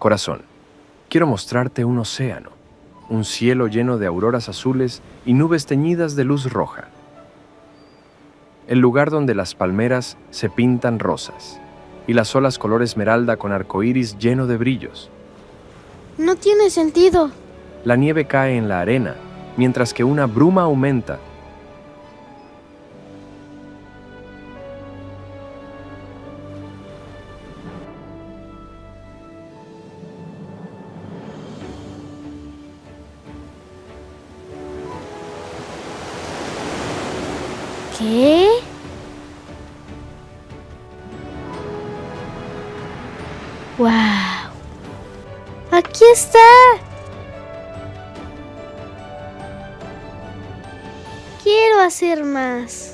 Corazón, quiero mostrarte un océano, un cielo lleno de auroras azules y nubes teñidas de luz roja. El lugar donde las palmeras se pintan rosas y las olas color esmeralda con arcoíris lleno de brillos. No tiene sentido. La nieve cae en la arena, mientras que una bruma aumenta. ¿Qué? ¡Wow! ¡Aquí está! Quiero hacer más.